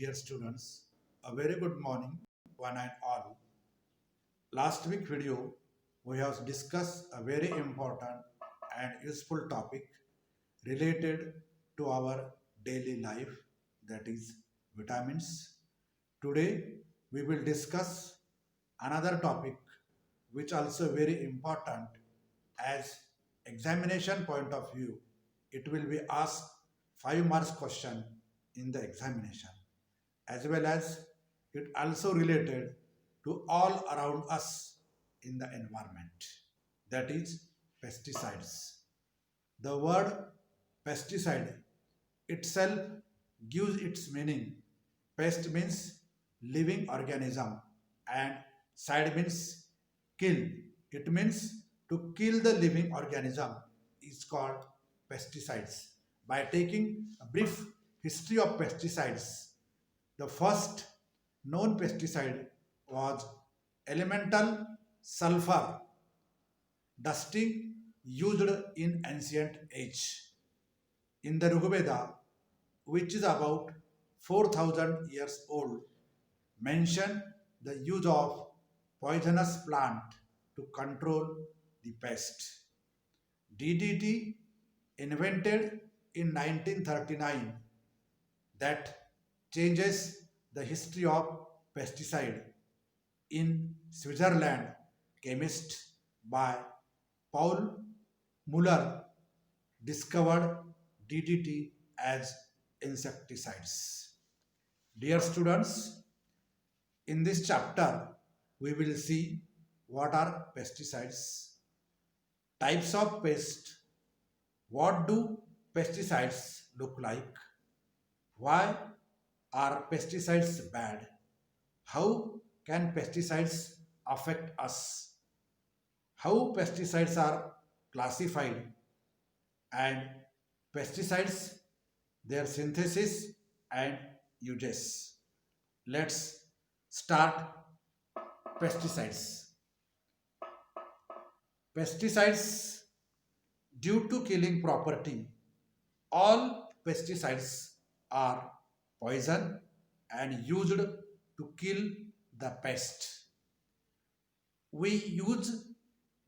dear students, a very good morning, one and all. Last week video, we have discussed a very important and useful topic related to our daily life, that is vitamins. Today, we will discuss another topic which also very important as examination point of view. It will be asked 5 marks question in the examination, as well as it also related to all around us in the environment, that is pesticides. The word pesticide itself gives its meaning. Pest means living organism and side means kill. It means to kill the living organism is called pesticides. By taking a brief history of pesticides, the first known pesticide was elemental sulfur dusting used in ancient age. In the Rigveda, which is about 4000 years old, mention the use of poisonous plant to control the pest. DDT, invented in 1939, that changes the history of pesticide. In Switzerland, chemist by Paul Muller discovered DDT as insecticides. Dear students, in this chapter, we will see what are pesticides, types of pest, what do pesticides look like, why are pesticides bad, how can pesticides affect us, how pesticides are classified, and pesticides, their synthesis and uses. Let's start pesticides. Pesticides, due to killing property, all pesticides are poison and used to kill the pest. We use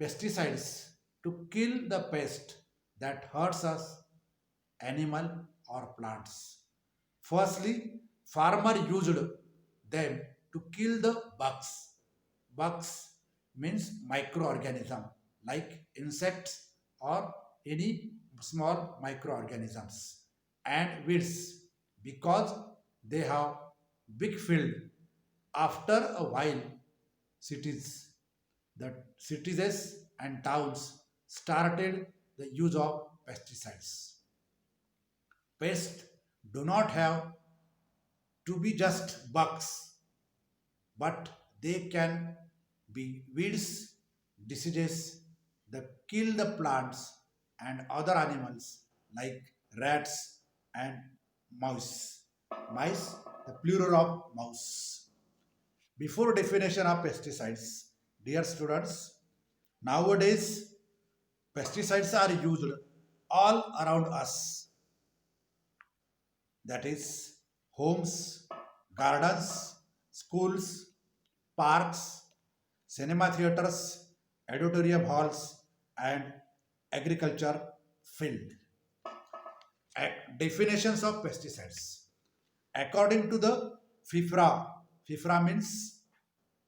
pesticides to kill the pest that hurts us, animal or plants. Firstly, farmer used them to kill the bugs. Bugs means microorganism like insects or any small microorganisms, and weeds because they have big field. After a while, cities, the cities and towns started the use of pesticides. Pests do not have to be just bugs, but they can be weeds, diseases that kill the plants and other animals like rats and mouse. Mice, the plural of mouse. Before definition of pesticides, dear students, nowadays pesticides are used all around us, that is homes, gardens, schools, parks, cinema theaters, auditorium halls, and agriculture field. Definitions of pesticides. According to the FIFRA, FIFRA means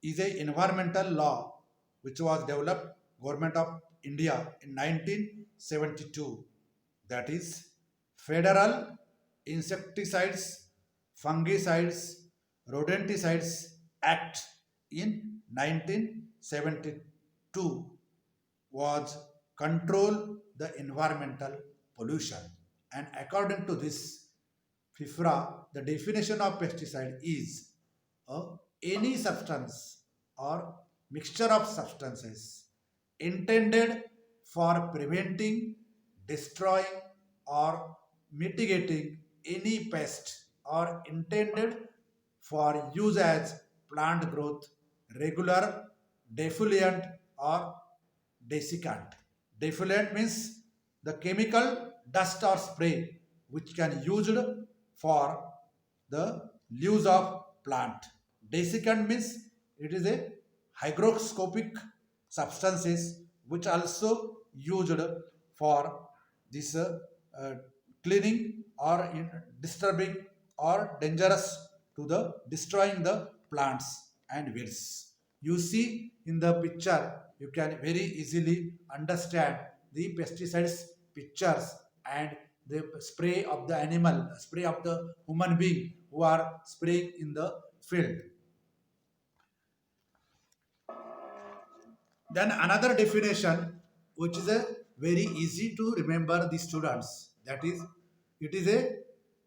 is a environmental law which was developed Government of India in 1972. That is Federal Insecticides, Fungicides, Rodenticides Act in 1972 was control the environmental pollution. And according to this FIFRA, the definition of pesticide is any substance or mixture of substances intended for preventing, destroying, or mitigating any pest or intended for use as plant growth, regular, defoliant, or desiccant. Defoliant means the chemical dust or spray which can used for the leaves of plant. Desiccant means it is a hygroscopic substances which also used for this uh, cleaning or in disturbing or dangerous to the destroying the plants and weeds. You see in the picture, you can very easily understand the pesticides pictures and the spray of the animal, spray of the human being who are spraying in the field. Then another definition, which is a very easy to remember the students, that is, it is a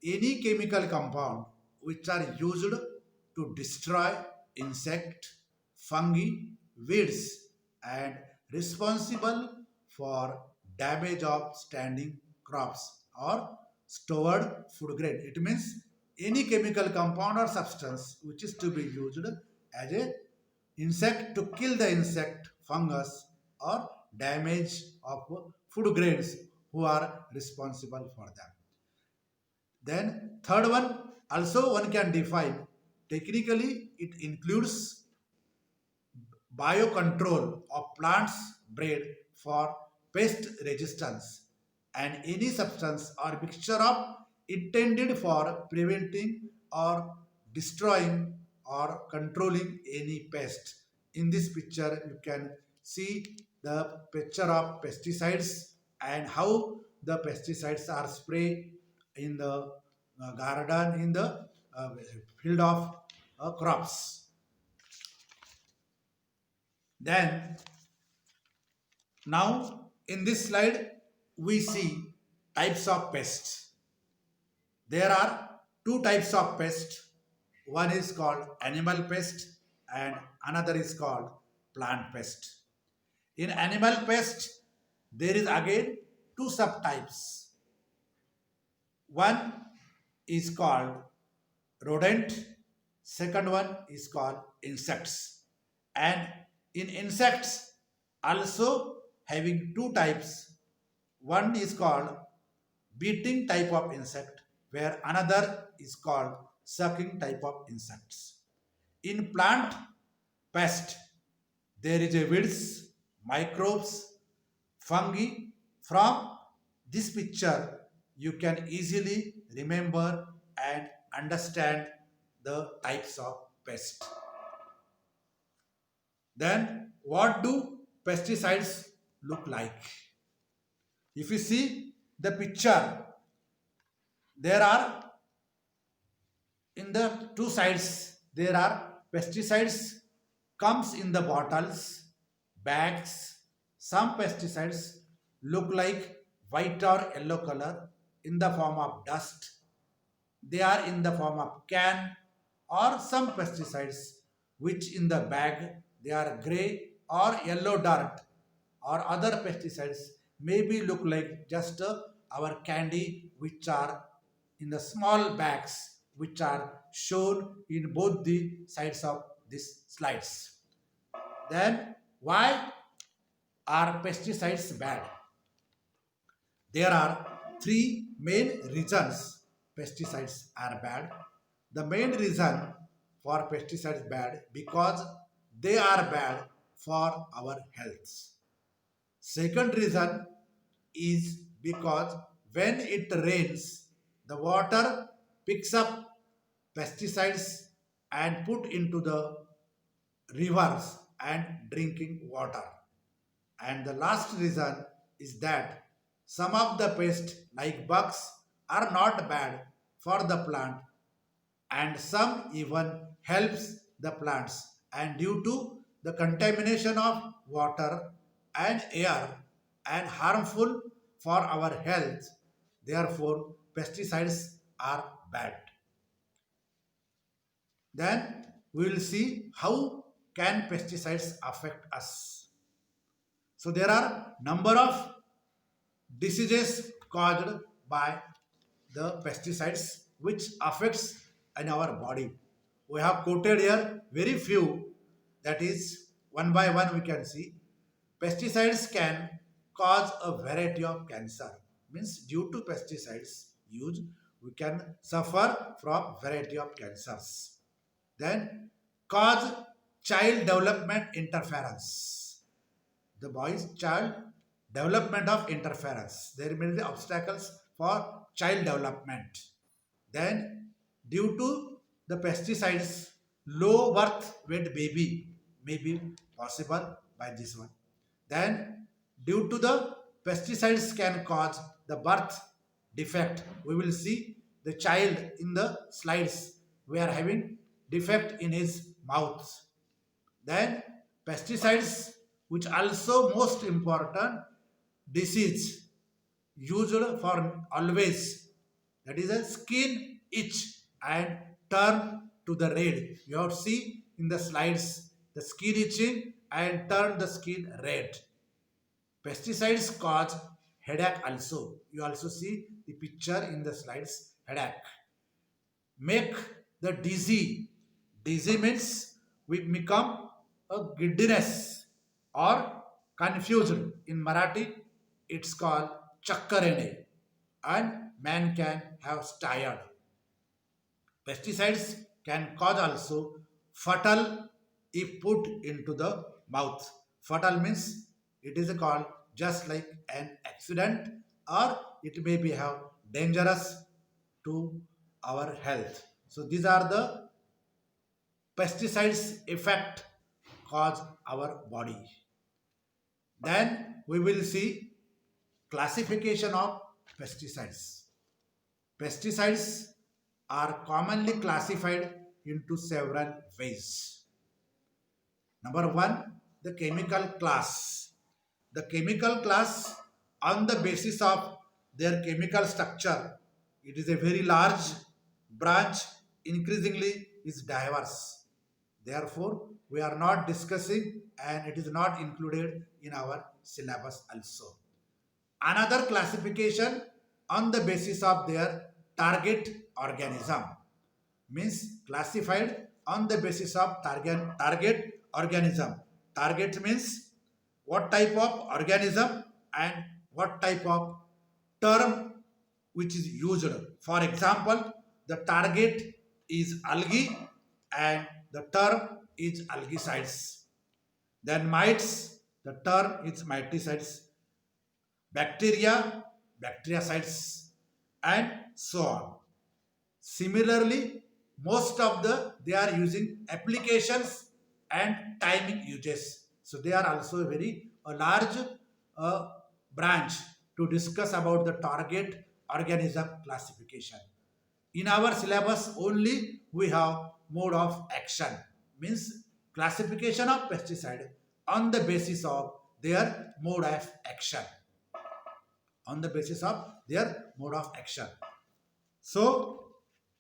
any chemical compound which are used to destroy insect, fungi, weeds, and responsible for damage of standing crops or stored food grain. It means any chemical compound or substance which is to be used as a insect to kill the insect, fungus, or damage of food grains who are responsible for them. Then third one also one can define. Technically, it includes biocontrol of plants bred for pest resistance and any substance or mixture of intended for preventing or destroying or controlling any pest. In this picture, you can see the picture of pesticides and how the pesticides are sprayed in the garden, in the uh, field of crops. Then now in this slide we see types of pests. There are two types of pest. One is called animal pest and another is called plant pest. In animal pest there is again two subtypes. One is called rodent, second one is called insects. And in insects also having two types. One is called beating type of insect where another is called sucking type of insects. In plant pest there is a weeds, microbes, fungi. From this picture you can easily remember and understand the types of pest. Then what do pesticides look like? If you see the picture, there are in the two sides there are pesticides comes in the bottles, bags. Some pesticides look like white or yellow color in the form of dust. They are in the form of can or some pesticides which in the bag they are gray or yellow dirt or other pesticides maybe look like just our candy which are in the small bags which are shown in both the sides of these slides. Then why are pesticides bad? There are three main reasons pesticides are bad. The main reason for pesticides bad because they are bad for our health. Second reason is because when it rains, the water picks up pesticides and put into the rivers and drinking water. And the last reason is that some of the pests like bugs are not bad for the plant and some even helps the plants and due to the contamination of water and air and harmful for our health, therefore pesticides are bad. Then we will see how can pesticides affect us. So there are number of diseases caused by the pesticides which affects in our body. We have quoted here very few, that is one by one we can see. Pesticides can cause a variety of cancer. Means due to pesticides used, we can suffer from variety of cancers. Then cause child development interference. The boy's child development of interference. There may be obstacles for child development. Then due to the pesticides, low birth weight baby may be possible by this one. Then due to the pesticides can cause the birth defect. We will see the child in the slides. We are having defect in his mouth. Then pesticides, which also most important disease used for always, that is a skin itch and turn to the red. You have see in the slides the skin itching and turn the skin red. Pesticides cause headache also. You also see the picture in the slides, headache. Make the dizzy. Dizzy means we become a giddiness or confused. In Marathi, it's called chakkarene, and man can have tired. Pesticides can cause also fatal if put into the mouth. Fatal means it is called just like an accident, or it may be have dangerous to our health. So these are the pesticides effect cause our body. Then we will see classification of pesticides. Pesticides are commonly classified into several ways. Number one, the chemical class. The chemical class, on the basis of their chemical structure, it is a very large branch, increasingly is diverse. Therefore, we are not discussing and it is not included in our syllabus also. Another classification on the basis of their target organism, means classified on the basis of target organism. Target means what type of organism and what type of term which is used. For example, the target is algae and the term is algicides. Then mites, the term is miticides. Bacteria, bactericides, and so on. Similarly, most of they are using applications and timing uses. So they are also a large uh, branch to discuss about the target organism classification. In our syllabus only we have mode of action, means classification of pesticide on the basis of their mode of action. On the basis of their mode of action. So,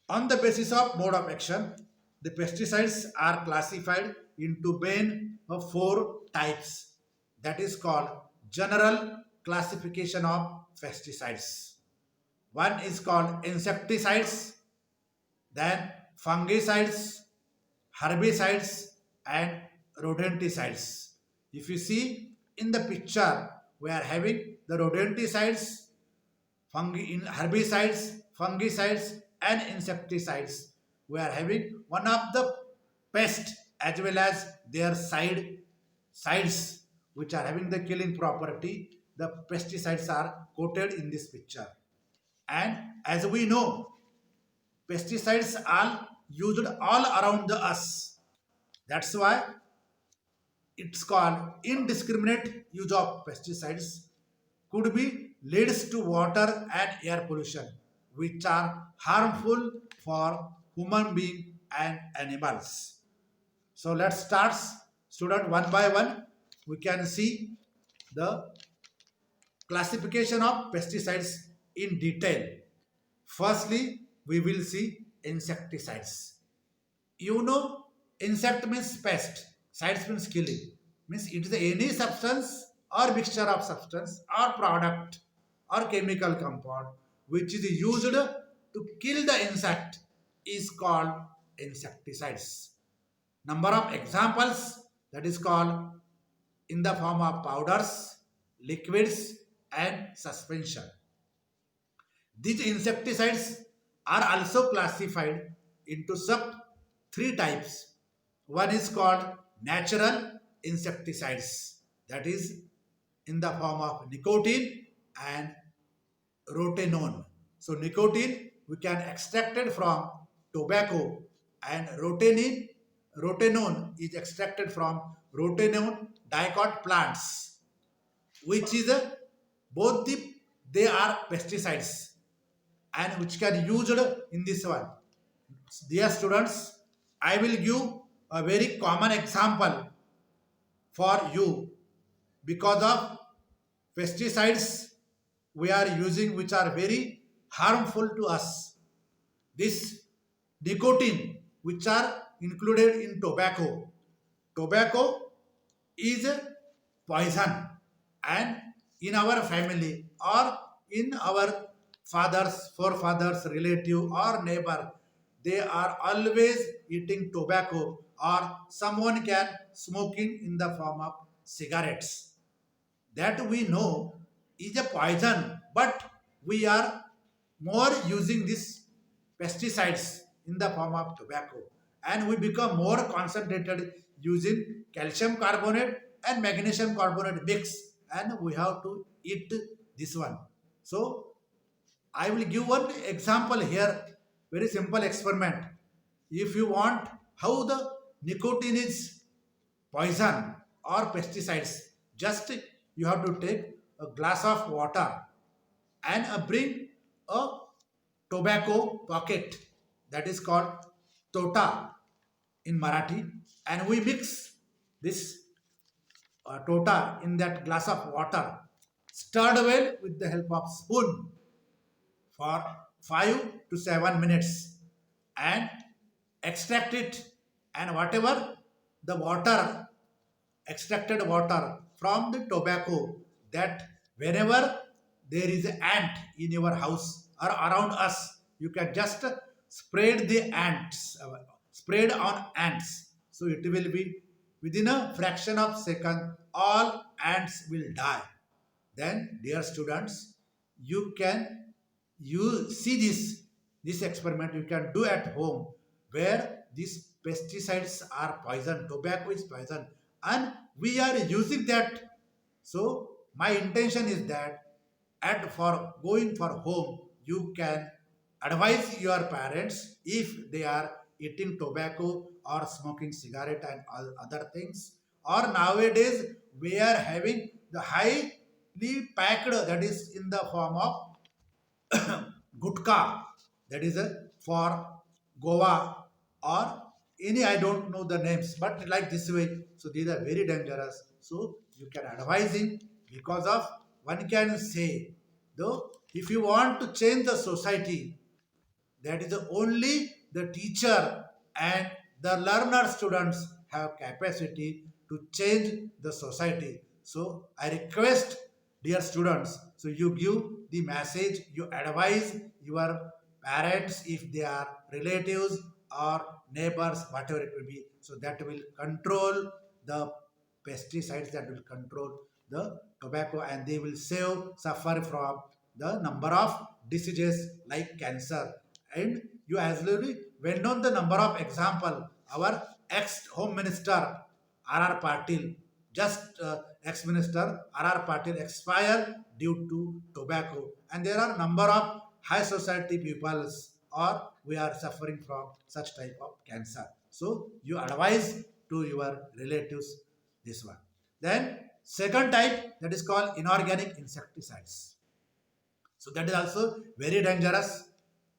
on the basis of mode of action, the pesticides are classified into main of four types. That is called general classification of pesticides. One is called insecticides, then fungicides, herbicides, and rodenticides. If you see in the picture, we are having the rodenticides, herbicides, fungicides, and insecticides. We are having one of the pest as well as their sides which are having the killing property. The pesticides are coated in this picture. And as we know, pesticides are used all around us. That's why it's called indiscriminate use of pesticides could be leads to water and air pollution, which are harmful for human being and animals. So let's start, student, one by one. We can see the classification of pesticides in detail. Firstly, we will see insecticides. You know, insect means pest, sides means killing. Means it is any substance or mixture of substance or product or chemical compound which is used to kill the insect is called insecticides. Number of examples, that is called in the form of powders, liquids, and suspension. These insecticides are also classified into sub three types. One is called natural insecticides, that is in the form of nicotine and rotenone. So nicotine we can extract it from tobacco, and rotenone is extracted from rotenone dicot plants, which is a both they are pesticides and which can used in this one. Dear students, I will give a very common example for you because of pesticides we are using which are very harmful to us. This nicotine which are included in tobacco. Tobacco is a poison, and in our family or in our fathers, forefathers, relative or neighbor, they are always eating tobacco, or someone can smoking in the form of cigarettes. That we know is a poison, but we are more using this pesticides in the form of tobacco, and we become more concentrated using calcium carbonate and magnesium carbonate mix, and we have to eat this one. So I will give one example here, very simple experiment. If you want how the nicotine is poison or pesticides, just you have to take a glass of water and bring a tobacco pocket, that is called tota in Marathi, and we mix this tota in that glass of water, stirred well with the help of spoon for 5 to 7 minutes, and extract it, and whatever the water, extracted water from the tobacco, that whenever there is an ant in your house or around us, you can just spread the ants, spread on ants, so it will be within a fraction of second all ants will die. Then dear students, you can you see this experiment you can do at home, where these pesticides are poison, tobacco is poison, and we are using that. So my intention is that at for going for home, you can advise your parents if they are eating tobacco or smoking cigarette and all other things, or nowadays we are having the highly packed, that is in the form of gutka, that is for Goa or any, I don't know the names, but like this way. So these are very dangerous. So you can advise him, because of one can say, though if you want to change the society, that is only the teacher and the learner students have capacity to change the society. So I request, dear students, so you give the message, you advise your parents if they are relatives or neighbors, whatever it will be, so that will control the pesticides, that will control the tobacco, and they will save suffer from the number of diseases like cancer. And you as well went on the number of example, our ex home minister R.R. Patil, just ex minister R.R. Patil expired due to tobacco, and there are number of high society peoples, or we are suffering from such type of cancer. So you advise to your relatives this one. Then second type, that is called inorganic insecticides. So that is also very dangerous.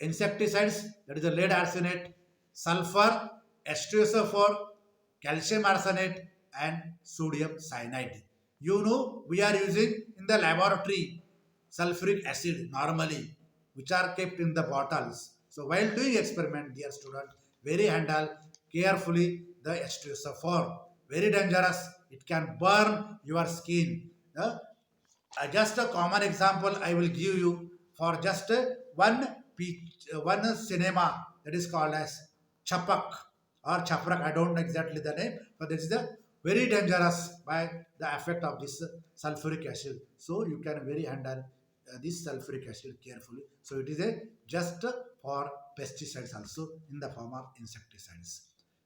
Insecticides, that is a lead arsenate, sulfur, H2SO4, calcium arsenate, and sodium cyanide. You know, we are using in the laboratory sulfuric acid normally, which are kept in the bottles. So while doing experiment, dear student, very handle carefully the H2SO4. Very dangerous. It can burn your skin. Just a common example I will give you for just one cinema, that is called as Chapak or Chaprak. I don't know exactly the name, but this is the very dangerous by the effect of this sulfuric acid. So you can very handle this sulfuric acid carefully. So it is a just for pesticides also in the form of insecticides.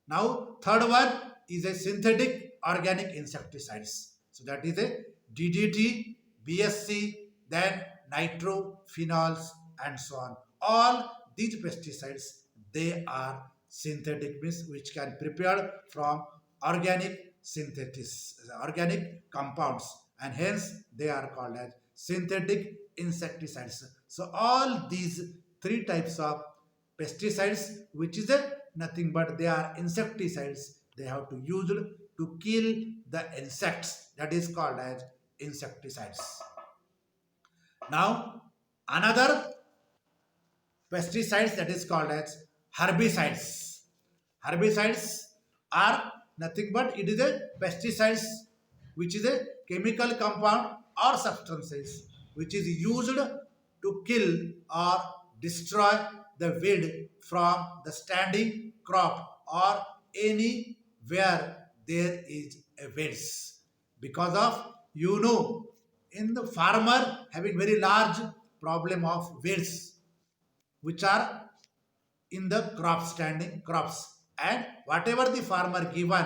Now, third one is a synthetic organic insecticides. So that is a DDT, BSC, then nitrophenols, and so on. All these pesticides, they are synthetic, means which can prepared from organic synthetics, organic compounds, and hence they are called as synthetic insecticides. So all these three types of pesticides, which is a nothing but they are insecticides, they have to use to kill the insects, that is called as insecticides. Now another pesticides, that is called as herbicides. Herbicides are nothing but it is a pesticides which is a chemical compound or substances which is used to kill or destroy the weed from the standing crop or anywhere there is a weeds. Because of in the farmer having very large problem of weeds which are in the crop standing crops, and whatever the farmer given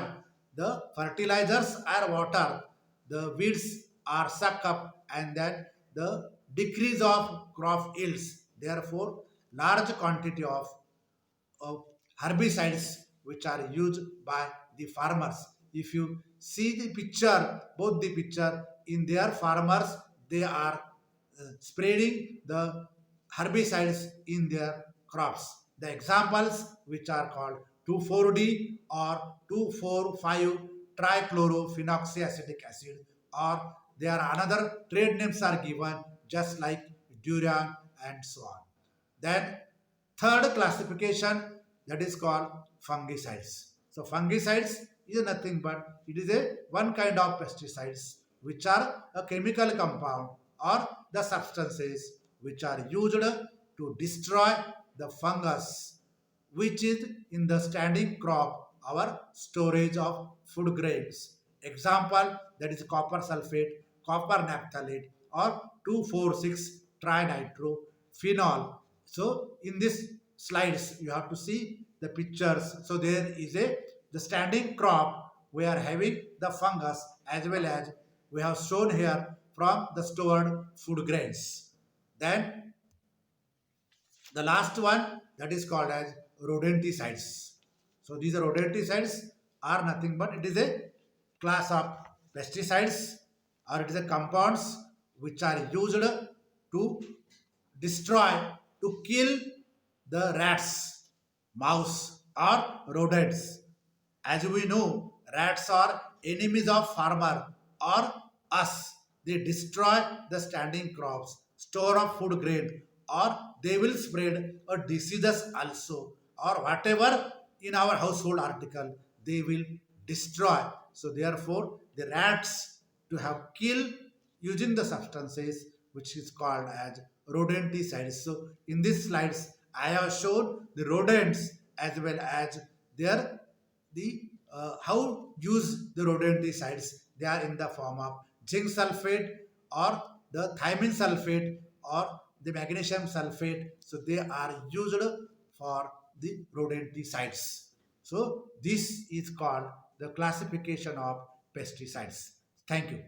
the fertilizers or water, the weeds are suck up and then the decrease of crop yields. Therefore large quantity of herbicides which are used by the farmers. If you see the picture, both the picture in their farmers, they are spreading the herbicides in their crops. The examples which are called 2,4-D or 2,4,5 trichlorophenoxyacetic acid, or there are another trade names are given just like Duran and so on. Then third classification, that is called fungicides. So fungicides is nothing but it is a one kind of pesticides which are a chemical compound or the substances which are used to destroy the fungus which is in the standing crop our storage of food grains. Example, that is copper sulfate, copper naphthalate, or 2,4,6 trinitrophenol. So in this slides you have to see the pictures. So there is a the standing crop, we are having the fungus as well as we have shown here from the stored food grains. Then the last one, that is called as rodenticides. So these are rodenticides are nothing but it is a class of pesticides or it is a compounds which are used to destroy, to kill the rats, mouse, or rodents. As we know, rats are enemies of farmer or us. They destroy the standing crops, store of food grain, or they will spread a diseases also, or whatever in our household article they will destroy. So therefore, the rats to have killed using the substances which is called as rodenticides. So in these slides, I have shown the rodents as well as their the how use the rodenticides. They are in the form of zinc sulfate or the thiamine sulfate or the magnesium sulfate. So they are used for the rodenticides. So this is called the classification of pesticides. Thank you.